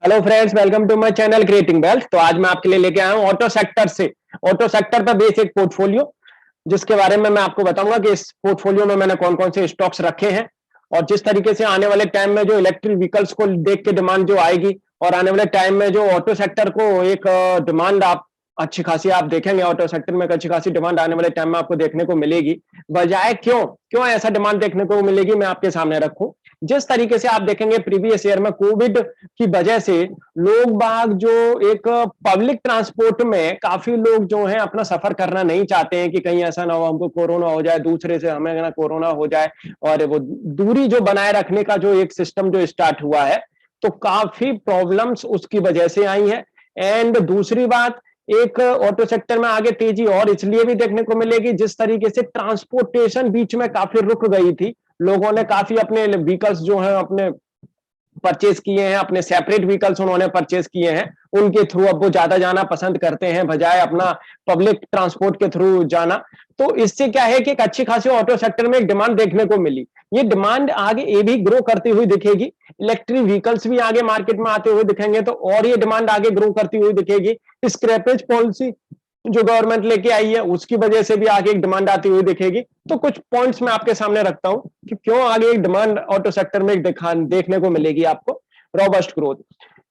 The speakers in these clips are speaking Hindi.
Hello friends, welcome to my channel creating wealth. तो आज मैं आपके लिए लेके आया हूं ऑटो सेक्टर से ऑटो सेक्टर पर बेस एक पोर्टफोलियो, जिसके बारे में मैं आपको बताऊंगा कि इस पोर्टफोलियो में मैंने कौन कौन से स्टॉक्स रखे हैं और जिस तरीके से आने वाले टाइम में जो इलेक्ट्रिक व्हीकल्स को देख के डिमांड जो आएगी और आने वाले टाइम में जो ऑटो सेक्टर को एक डिमांड आप अच्छी खासी आप देखेंगे। ऑटो सेक्टर में एक अच्छी खासी डिमांड आने वाले टाइम में आपको देखने को मिलेगी। बजाय क्यों क्यों ऐसा डिमांड देखने को मिलेगी, मैं आपके सामने रखूं। जिस तरीके से आप देखेंगे प्रीवियस ईयर में कोविड की वजह से लोग बाग जो एक पब्लिक ट्रांसपोर्ट में काफी लोग जो हैं अपना सफर करना नहीं चाहते हैं कि कहीं ऐसा ना हो हमको कोरोना हो जाए, दूसरे से हमें ना कोरोना हो जाए। और वो दूरी जो बनाए रखने का जो एक सिस्टम जो स्टार्ट हुआ है, तो काफी प्रॉब्लम्स उसकी वजह से आई हैं। एंड दूसरी बात, एक ऑटो सेक्टर में आगे तेजी और इसलिए भी देखने को मिलेगी जिस तरीके से ट्रांसपोर्टेशन बीच में काफी रुक गई थी। लोगों ने काफी अपने व्हीकल्स जो है अपने परचेज किए हैं, अपने सेपरेट व्हीकल्स उन्होंने परचेज किए हैं। उनके थ्रू अब वो ज्यादा जाना पसंद करते हैं बजाय अपना पब्लिक ट्रांसपोर्ट के थ्रू जाना। तो इससे क्या है कि एक अच्छी खासी ऑटो सेक्टर में एक डिमांड देखने को मिली। ये डिमांड आगे ये भी ग्रो करती हुई दिखेगी। इलेक्ट्रिक व्हीकल्स भी आगे मार्केट में आते हुए दिखेंगे तो और ये डिमांड आगे ग्रो करती हुई दिखेगी। स्क्रैपेज पॉलिसी जो गवर्नमेंट लेके आई है उसकी वजह से भी आगे एक डिमांड आती हुई दिखेगी। तो कुछ पॉइंट्स मैं आपके सामने रखता हूं कि क्यों आगे एक डिमांड ऑटो सेक्टर में एक देखने को मिलेगी आपको। Robust growth,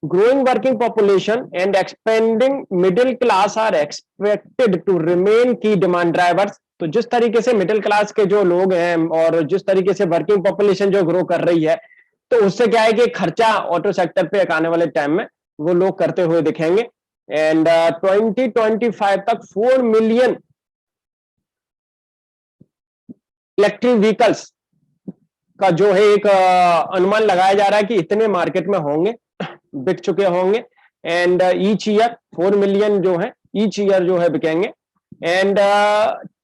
growing working population and expanding middle class are expected to remain key demand drivers. तो जिस तरीके से मिडिल क्लास के जो लोग हैं और जिस तरीके से वर्किंग पॉपुलेशन जो ग्रो कर रही है, तो उससे क्या है कि खर्चा ऑटो सेक्टर पे आने वाले टाइम में वो लोग करते हुए दिखेंगे। एंड 2025 तक 4 मिलियन इलेक्ट्रिक व्हीकल्स का जो है एक अनुमान लगाया जा रहा है कि इतने मार्केट में होंगे, बिक चुके होंगे। एंड ईच ईयर 4 मिलियन जो है ईच ईयर जो है बिकेंगे। एंड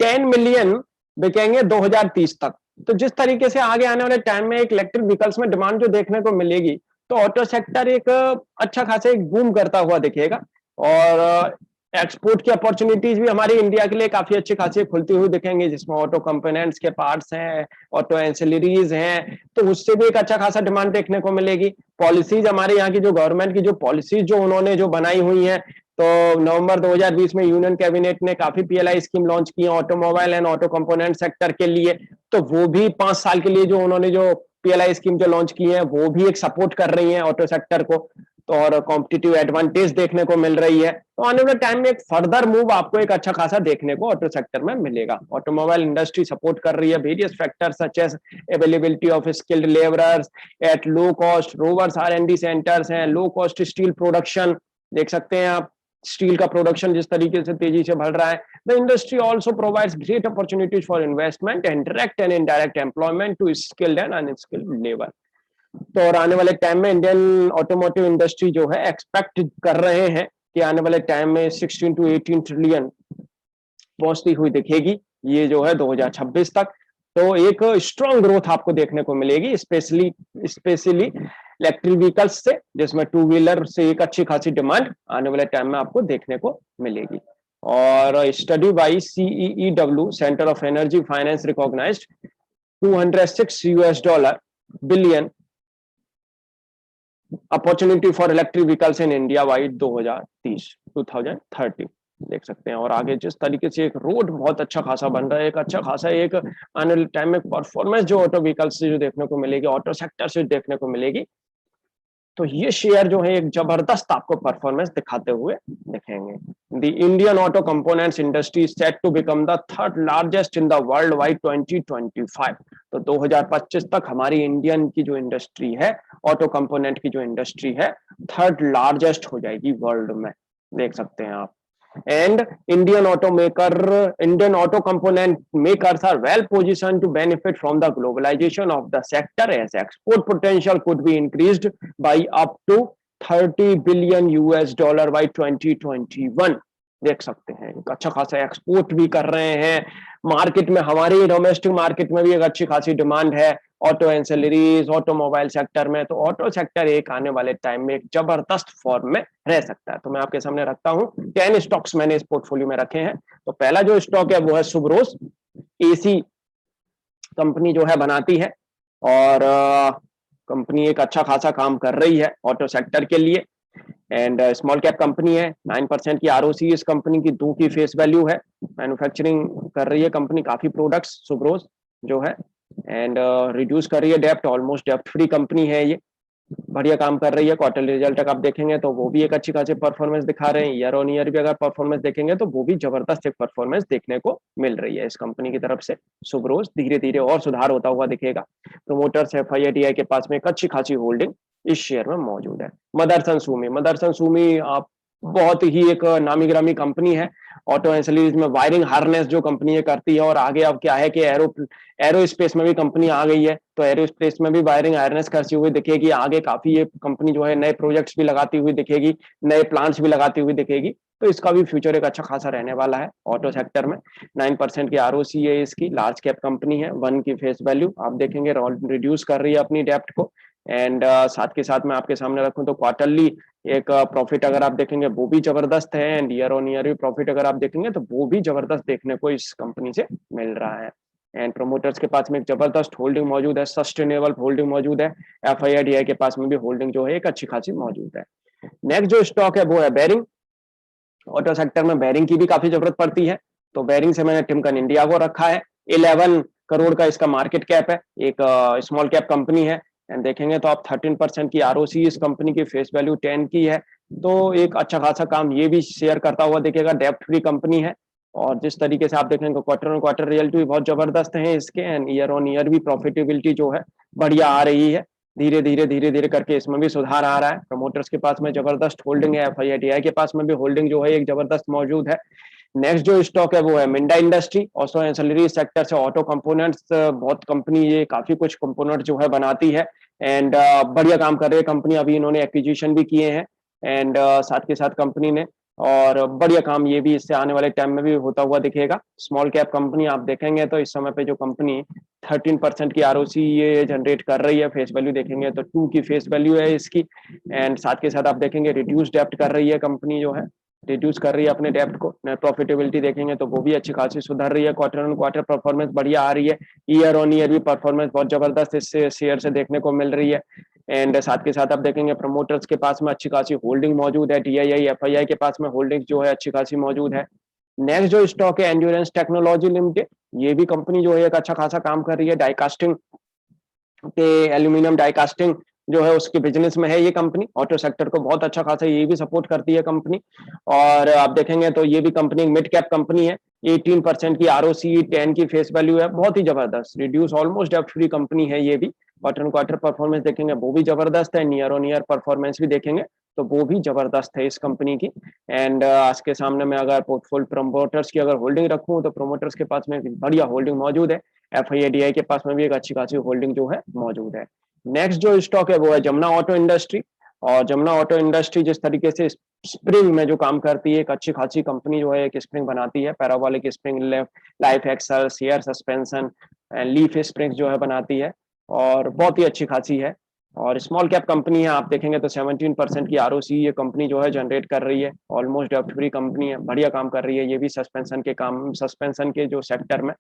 10 मिलियन बिकेंगे 2030 तक। तो जिस तरीके से आगे आने वाले टाइम में एक इलेक्ट्रिक व्हीकल्स में डिमांड जो देखने को मिलेगी, तो ऑटो सेक्टर एक अच्छा खासा एक बूम करता हुआ दिखेगा। और एक्सपोर्ट की अपॉर्चुनिटीज भी हमारी इंडिया के लिए काफी अच्छी खासी खुलती हुई दिखेंगी, जिसमें ऑटो कंपोनेंट्स के पार्ट्स हैं, ऑटो एंसिलरीज हैं, तो उससे भी एक अच्छा खासा डिमांड देखने को मिलेगी। पॉलिसीज हमारे यहाँ की जो गवर्नमेंट की जो पॉलिसीज जो उन्होंने जो बनाई हुई हैं, तो नवंबर 2020 में यूनियन कैबिनेट ने काफी पीएलआई स्कीम लॉन्च की है automobile and auto component sector के लिए। तो वो भी 5 साल के लिए जो उन्होंने जो पीएलआई स्कीम जो लॉन्च की है वो भी एक सपोर्ट कर रही है ऑटो सेक्टर को। तो और कॉम्पिटिटिव एडवांटेज देखने को मिल रही है। तो आने वाले टाइम में एक फर्दर मूव आपको एक अच्छा खासा देखने को ऑटो सेक्टर में मिलेगा। ऑटोमोबाइल इंडस्ट्री सपोर्ट कर रही है various factors such as availability of skilled labourers at low cost, rovers R and D centres हैं, लो कॉस्ट स्टील प्रोडक्शन देख सकते हैं आप। स्टील का प्रोडक्शन जिस तरीके से तेजी से बढ़ रहा है, the industry also provides great opportunities for investment and direct and indirect employment to skilled and unskilled labour. तो और आने वाले टाइम में इंडियन ऑटोमोटिव इंडस्ट्री जो है एक्सपेक्ट कर रहे हैं कि आने वाले टाइम में 16 to 18 ट्रिलियन पहुंचती हुई दिखेगी, ये जो है 2026 तक। तो एक स्ट्रॉन्ग ग्रोथ आपको देखने को मिलेगी, स्पेशली इलेक्ट्रिक व्हीकल्स से, जिसमें टू व्हीलर से एक अच्छी खासी डिमांड आने वाले टाइम में आपको देखने को मिलेगी। और study by CEEW centre of energy finance recognised $206 billion opportunity for electric vehicles in India wide 2030 देख सकते हैं। और आगे जिस तरीके से एक रोड बहुत अच्छा खासा बन रहा है, एक अच्छा खासा एक आने वाले टाइम में परफॉर्मेंस जो ऑटो व्हीकल्स से जो देखने को मिलेगी, ऑटो सेक्टर से देखने को मिलेगी, तो ये शेयर जो है एक जबरदस्त आपको परफॉर्मेंस दिखाते हुए दिखेंगे। The Indian auto components industry set to become the third largest in the world wide 2025। तो 2025 तक हमारी इंडियन की जो इंडस्ट्री है, ऑटो कंपोनेंट की जो इंडस्ट्री है, थर्ड लार्जेस्ट हो जाएगी वर्ल्ड में, देख सकते हैं आप। And Indian auto component makers are well positioned to benefit from the globalization of the sector, as export potential could be increased by up to $30 billion by 2021। देख सकते हैं अच्छा खासा एक्सपोर्ट भी कर रहे हैं। मार्केट में हमारी डोमेस्टिक मार्केट में भी एक अच्छी खासी डिमांड है ऑटो एंसिलरीज, ऑटोमोबाइल सेक्टर में। तो ऑटो सेक्टर एक आने वाले टाइम में एक जबरदस्त फॉर्म में रह सकता है। तो मैं आपके सामने रखता हूं 10 स्टॉक्स मैंने इस पोर्टफोलियो में रखे हैं। तो पहला जो स्टॉक है वो है सुब्रोस, एसी कंपनी जो है बनाती है और कंपनी एक अच्छा खासा काम कर रही है ऑटो सेक्टर के लिए। एंड स्मॉल कैप कंपनी है, 9% की आरओसी इस कंपनी की, 2 की फेस वैल्यू है, मैन्युफैक्चरिंग कर रही है कंपनी काफी प्रोडक्ट्स सुब्रोज जो है, एंड रिड्यूस कर रही है डेप्ट, ऑलमोस्ट डेप्ट फ्री कंपनी है ये, बढ़िया काम कर रही है। क्वार्टरली रिजल्ट तक आप देखेंगे तो वो भी एक अच्छी खासी परफॉर्मेंस दिखा रहे हैं, ईयर ऑन ईयर भी अगर परफॉर्मेंस देखेंगे तो वो भी जबरदस्त एक परफॉर्मेंस देखने को मिल रही है इस कंपनी की तरफ से। सुब्रोज धीरे धीरे और सुधार होता हुआ दिखेगा। प्रोमोटर्स एफआईआईटीआई के पास में एक अच्छी खासी होल्डिंग इस शेयर में मौजूद है। मदरसन सूमी आप बहुत ही एक नामी गिरामी कंपनी है, ऑटो एंसिलरीज में वायरिंग हार्नेस जो कंपनी ये करती है, और आगे अब क्या है कि एरो स्पेस में भी कंपनी आ गई है, तो एरो स्पेस में भी वायरिंग हार्नेस करती हुई दिखेगी आगे, काफी ये कंपनी जो है नए प्रोजेक्ट्स भी लगाती हुई दिखेगी, नए प्लांट्स भी लगाती हुई दिखेगी, तो इसका भी फ्यूचर एक अच्छा खासा रहने वाला है ऑटो सेक्टर में। 9% की आरओसी है इसकी, लार्ज कैप कंपनी है, 1 की फेस वैल्यू आप देखेंगे, रिड्यूस कर रही है अपनी डेप्ट को, एंड साथ के साथ मैं आपके सामने रखूं तो क्वार्टरली एक प्रॉफिट अगर आप देखेंगे वो भी जबरदस्त है, एंड ईयर ऑन ईयर भी प्रॉफिट अगर आप देखेंगे तो वो भी जबरदस्त देखने को इस कंपनी से मिल रहा है। एंड प्रोमोटर्स के पास में एक जबरदस्त होल्डिंग मौजूद है, सस्टेनेबल होल्डिंग मौजूद है, एफआईआईडीआई के पास में भी होल्डिंग जो है एक अच्छी खासी मौजूद है। नेक्स्ट जो स्टॉक है वो है बेरिंग। ऑटो सेक्टर में बेरिंग की भी काफी जरूरत पड़ती है, तो बेरिंग से मैंने टिमकन इंडिया को रखा है। 11 करोड़ का इसका मार्केट कैप है, एक स्मॉल कैप कंपनी है, एंड देखेंगे तो आप 13% की आरओसी इस कंपनी की, फेस वैल्यू 10 की है, तो एक अच्छा खासा काम ये भी शेयर करता हुआ दिखेगा, डेप्ट फ्री कंपनी है, और जिस तरीके से आप देखेंगे क्वार्टर ऑन क्वार्टर रिजल्ट भी बहुत जबरदस्त है इसके, एंड ईयर ऑन ईयर भी प्रॉफिटेबिलिटी जो है बढ़िया आ रही है, धीरे धीरे करके इसमें भी सुधार आ रहा है। प्रमोटर्स के पास में जबरदस्त होल्डिंग है, एफआईआईटीआई के पास में भी होल्डिंग जो है एक जबरदस्त मौजूद है। नेक्स्ट जो स्टॉक है वो है Minda industry, auto ancillary sector से ऑटो कंपोनेंट्स, बहुत कंपनी ये काफी कुछ कंपोनेंट जो है बनाती है, एंड बढ़िया काम कर रही है कंपनी, अभी इन्होंने एक्विजिशन भी किए हैं, एंड साथ के साथ कंपनी ने, और बढ़िया काम ये भी इससे आने वाले टाइम में भी होता हुआ दिखेगा। स्मॉल कैप कंपनी आप देखेंगे तो इस समय पे जो कंपनी 13% की आरओसी ये जनरेट कर रही है, फेस वैल्यू देखेंगे तो 2 की फेस वैल्यू है इसकी, एंड साथ के साथ आप देखेंगे रिड्यूस डेप्ट कर रही है कंपनी जो है, रिड्यूस कर रही है अपने डेप्ट को। नेट प्रॉफिटेबिलिटी देखेंगे तो वो भी अच्छी खासी सुधर रही है, क्वार्टर ऑन क्वार्टर परफॉर्मेंस बढ़िया आ रही है, ईयर ऑन ईयर भी परफॉर्मेंस बहुत जबरदस्त इससे शेयर से देखने को मिल रही है, एंड साथ के साथ आप देखेंगे प्रमोटर्स के पास में अच्छी खासी होल्डिंग मौजूद है, टीआईआई एफआईआई के पास में होल्डिंग जो है अच्छी खासी मौजूद है। नेक्स्ट जो स्टॉक है एंड्योरेंस टेक्नोलॉजी लिमिटेड, ये भी कंपनी जो है एक अच्छा खासा काम कर रही है, डाइकास्टिंग के एल्यूमिनियम डाइकास्टिंग जो है उसके बिजनेस में है ये कंपनी, ऑटो सेक्टर को बहुत अच्छा खासा ये भी सपोर्ट करती है कंपनी, और आप देखेंगे तो ये भी कंपनी मिड कैप कंपनी है, 18% की आरओसी, 10 की फेस वैल्यू है, बहुत ही जबरदस्त, रिड्यूस ऑलमोस्ट डेप्ट फ्री कंपनी है ये भी, क्वार्टर ऑन क्वार्टर परफॉर्मेंस देखेंगे वो भी जबरदस्त है, ईयर ऑन ईयर परफॉर्मेंस भी देखेंगे तो वो भी जबरदस्त है इस कंपनी की। एंड आज के सामने मैं अगर पोर्टफोलियो प्रमोटर्स की अगर होल्डिंग रखूं तो प्रमोटर्स के पास में बढ़िया होल्डिंग मौजूद है, एफआईआईडीआई के पास में भी एक अच्छी खासी होल्डिंग जो है मौजूद है। नेक्स्ट जो स्टॉक है वो है जमुना ऑटो इंडस्ट्री, और जमुना ऑटो इंडस्ट्री जिस तरीके से स्प्रिंग में जो काम करती है, एक अच्छी खासी कंपनी जो है, एक स्प्रिंग बनाती है, parabolic spring, life axle, air suspension, leaf spring जो है बनाती है, और बहुत ही अच्छी खासी है, और स्मॉल कैप कंपनी है, आप देखेंगे तो 17% की आरओसी ये कंपनी जो है जनरेट कर रही है, ऑलमोस्ट डेप्ट फ्री कंपनी है, बढ़िया काम कर रही है ये भी सस्पेंशन के जो सेक्टर में,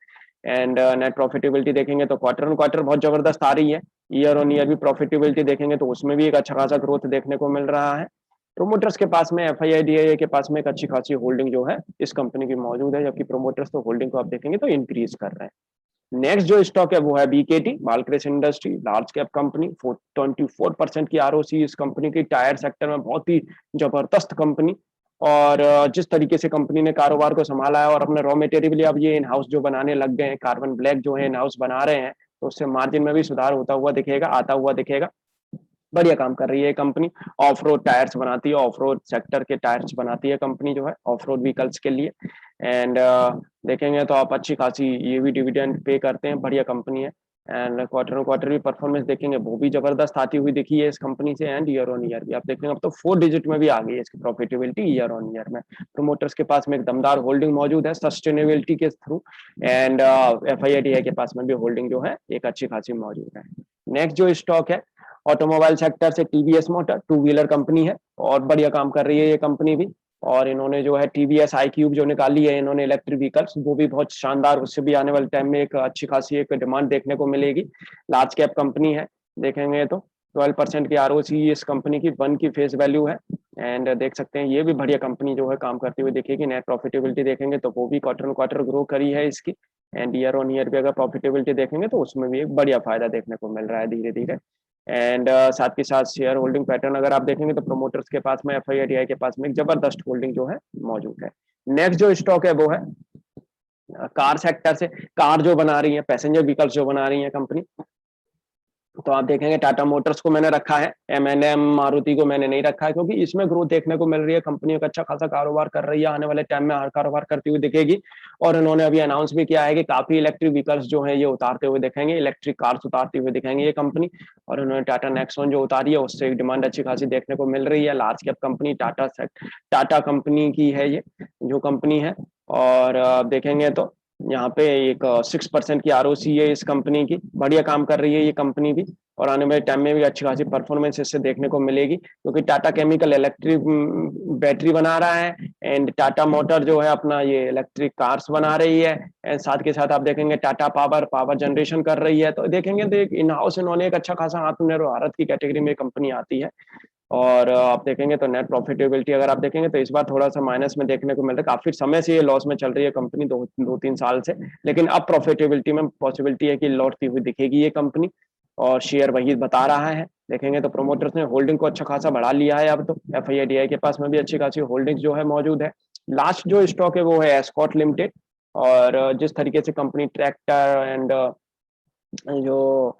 एंड नेट प्रॉफिटेबिलिटी देखेंगे तो क्वार्टर ऑन क्वार्टर बहुत जबरदस्त आ रही है, ईयर ऑन ईयर भी प्रॉफिटेबिलिटी देखेंगे तो उसमें भी एक अच्छा खासा ग्रोथ देखने को मिल रहा है। प्रोमोटर्स के पास में एफआईआईडीआई के पास में एक अच्छी खासी होल्डिंग जो है इस कंपनी की मौजूद है, जबकि प्रोमोटर्स तो होल्डिंग को आप देखेंगे तो इंक्रीज कर रहे हैं। नेक्स्ट जो स्टॉक है वो है BKT, Balkrishna industry, large cap company, 24% की आरओसी इस कंपनी की, टायर सेक्टर में बहुत ही जबरदस्त कंपनी, और जिस तरीके से कंपनी ने कारोबार को संभाला है और अपने रॉ मटेरियल अब ये इन हाउस जो बनाने लग गए हैं, कार्बन ब्लैक जो है इन हाउस बना रहे हैं, तो उससे मार्जिन में भी सुधार होता हुआ दिखेगा, आता हुआ दिखेगा, बढ़िया काम कर रही है कंपनी। ऑफ रोड टायर्स बनाती है, ऑफ रोड सेक्टर के टायर्स बनाती है कंपनी जो है ऑफ रोड व्हीकल्स के लिए, एंड देखेंगे तो आप अच्छी खासी ये भी डिविडेंड पे करते हैं, बढ़िया कंपनी है, एंड क्वार्टर ऑन क्वार्टर भी परफॉर्मेंस देखेंगे वो भी जबरदस्त आती हुई दिखी है इस कंपनी से, एंड ईयर ऑन ईयर भी आप देखेंगे अब तो 4 डिजिट में भी आ गई है इसकी प्रॉफिटेबिलिटी ईयर ऑन ईयर में। प्रोमोटर्स के पास में एक दमदार होल्डिंग मौजूद है सस्टेनेबिलिटी के थ्रू, एंड एफआईआईडीआई के पास में भी होल्डिंग जो है एक अच्छी खासी मौजूद है। नेक्स्ट जो स्टॉक है ऑटोमोबाइल सेक्टर से TVS motor, two wheeler company है, और बढ़िया काम कर रही है ये कंपनी भी, और इन्होंने जो है टीवीएस आई क्यूब जो निकाली है इन्होंने इलेक्ट्रिक व्हीकल्स, वो भी बहुत शानदार, उससे भी आने वाले टाइम में एक अच्छी खासी एक डिमांड देखने को मिलेगी। लार्ज कैप कंपनी है, देखेंगे तो 12% की आरओसी इस कंपनी की, 1 की फेस वैल्यू है, एंड देख सकते हैं ये भी बढ़िया कंपनी जो है काम करती हुई दिखेगी। नेट प्रॉफिटेबिलिटी देखेंगे तो वो भी क्वार्टर ऑन क्वार्टर ग्रो करी है इसकी, एंड ईयर ऑन ईयर भी अगर प्रॉफिटेबिलिटी देखेंगे तो उसमें भी एक बढ़िया फायदा देखने को मिल रहा है धीरे धीरे। एंड साथ के साथ शेयर होल्डिंग पैटर्न अगर आप देखेंगे तो प्रोमोटर्स के पास में, एफआईआईडीआई के पास में एक जबरदस्त होल्डिंग जो है मौजूद है। नेक्स्ट जो स्टॉक है वो है कार सेक्टर से। कार जो बना रही है, पैसेंजर व्हीकल्स जो बना रही है कंपनी, तो आप देखेंगे टाटा मोटर्स को मैंने रखा है, एमएनएम मारुति को मैंने नहीं रखा है, क्योंकि इसमें ग्रोथ देखने को मिल रही है। कंपनी एक अच्छा खासा कारोबार कर रही है, आने वाले टाइम में हर कारोबार करती हुई दिखेगी। और इन्होंने अभी अनाउंस भी किया है कि काफी इलेक्ट्रिक व्हीकल्स जो है ये उतारते हुए दिखेंगे, इलेक्ट्रिक कार्स उतारती हुए दिखेंगे ये कंपनी। और उन्होंने टाटा नेक्सॉन जो उतारी है उससे डिमांड अच्छी खासी देखने को मिल रही है। Large cap company Tata company की है ये जो कंपनी है। और देखेंगे तो यहाँ पे एक 6% की आरओसी है इस कंपनी की, बढ़िया काम कर रही है ये कंपनी भी। और आने वाले टाइम में भी अच्छी खासी परफॉर्मेंस इससे देखने को मिलेगी, क्योंकि टाटा केमिकल इलेक्ट्रिक बैटरी बना रहा है, एंड टाटा मोटर जो है अपना ये इलेक्ट्रिक कार्स बना रही है, एंड साथ के साथ आप देखेंगे टाटा पावर जनरेशन कर रही है। तो देखेंगे तो एक इन हाउस इन्होंने एक अच्छा खासा आत्मनिर्भर भारत की कैटेगरी में कंपनी आती है। और आप देखेंगे तो नेट प्रॉफिटेबिलिटी अगर आप देखेंगे तो इस बार थोड़ा सा माइनस में देखने को मिल रहा है। काफी समय से ये लॉस में चल रही है कंपनी, दो तीन साल से, लेकिन अब प्रॉफिटेबिलिटी में पॉसिबिलिटी है कि लौटती हुई दिखेगी ये कंपनी। और शेयर वही बता रहा है। देखेंगे तो प्रोमोटर्स ने होल्डिंग को अच्छा खासा बढ़ा लिया है, अब तो एफआईआईडीआई के पास में भी अच्छी खासी होल्डिंग जो है मौजूद है। लास्ट जो स्टॉक है वो है एस्कॉट लिमिटेड। और जिस तरीके से कंपनी ट्रैक्टर एंड जो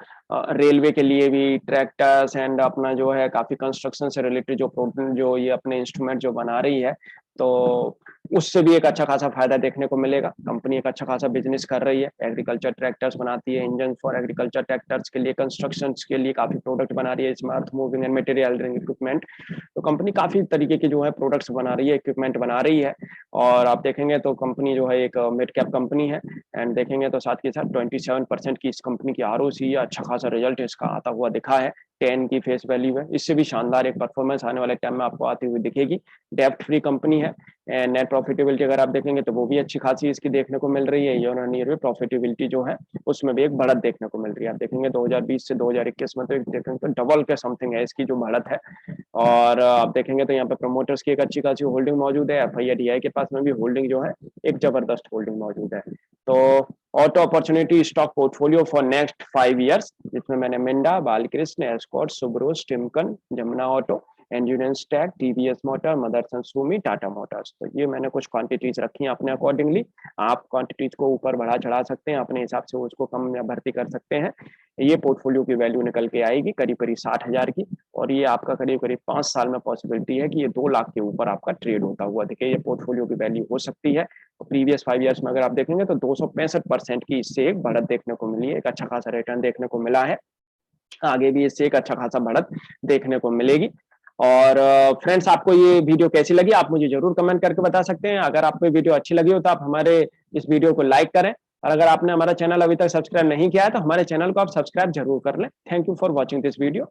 रेलवे के लिए भी ट्रैक्टर्स एंड अपना जो है काफी कंस्ट्रक्शन से रिलेटेड जो ये अपने इंस्ट्रूमेंट जो बना रही है, तो उससे भी एक अच्छा खासा फायदा देखने को मिलेगा। कंपनी एक अच्छा खासा बिजनेस कर रही है, एग्रीकल्चर ट्रैक्टर्स बनाती है, इंजन फॉर एग्रीकल्चर ट्रैक्टर्स के लिए, कंस्ट्रक्शन के लिए काफी प्रोडक्ट बना रही है, smart moving and material equipment. तो कंपनी काफी तरीके की जो है प्रोडक्ट्स बना रही है, इक्विपमेंट बना रही है। और आप देखेंगे तो कंपनी जो है एक मिड कैप कंपनी है। एंड देखेंगे तो साथ के साथ 27% की इस कंपनी की आरओसी, अच्छा खासा रिजल्ट इसका आता हुआ दिखा है। 10 की फेस वैल्यू है, इससे भी शानदार एक परफॉर्मेंस आने वाले टाइम में आपको आती हुई दिखेगी। डेप्ट फ्री कंपनी है। एंड नेट प्रॉफिटेबिलिटी अगर आप देखेंगे तो वो भी अच्छी खासी इसकी देखने को मिल रही है। ईयर ऑन ईयर में प्रॉफिटेबिलिटी जो है उसमें भी एक बढ़त देखने को मिल रही है। आप देखेंगे 2020 से 2021 में तो देखेंगे तो डबल के समथिंग है इसकी जो बढ़त है। और आप देखेंगे तो यहाँ पे प्रमोटर्स की एक अच्छी खासी होल्डिंग मौजूद है, एफआईआईडीआई के पास में भी होल्डिंग जो है एक जबरदस्त होल्डिंग मौजूद है। तो auto opportunity stock portfolio for next 5 years, जिसमें मैंने Minda, Balkrishna, Escort, Subros, Timken, Jamuna auto, Endurance Tech, TVS motor, Motherson Sumi, Tata Motors, तो ये मैंने कुछ क्वांटिटीज रखी हैं अपने अकॉर्डिंगली। आप क्वांटिटीज को ऊपर बढ़ा चढ़ा सकते हैं अपने हिसाब से, उसको कम या भर्ती कर सकते हैं। ये पोर्टफोलियो की वैल्यू निकल के आएगी करीब करीब 60,000 की। और ये आपका करीब करीब 5 साल में पॉसिबिलिटी है कि ये 2 लाख के ऊपर आपका ट्रेड होता हुआ दिखे, ये पोर्टफोलियो की वैल्यू हो सकती है। तो प्रीवियस 5 years में अगर आप देखेंगे तो 265% की इससे एक बढ़त देखने को मिली है, एक अच्छा खासा रिटर्न देखने को मिला है। आगे भी इससे एक अच्छा खासा बढ़त देखने को मिलेगी। और फ्रेंड्स, आपको ये वीडियो कैसी लगी आप मुझे जरूर कमेंट करके बता सकते हैं। अगर आपको वीडियो अच्छी लगी हो तो आप हमारे इस वीडियो को लाइक करें, और अगर आपने हमारा चैनल अभी तक सब्सक्राइब नहीं किया है तो हमारे चैनल को आप सब्सक्राइब जरूर कर लें। Thank you for watching this video.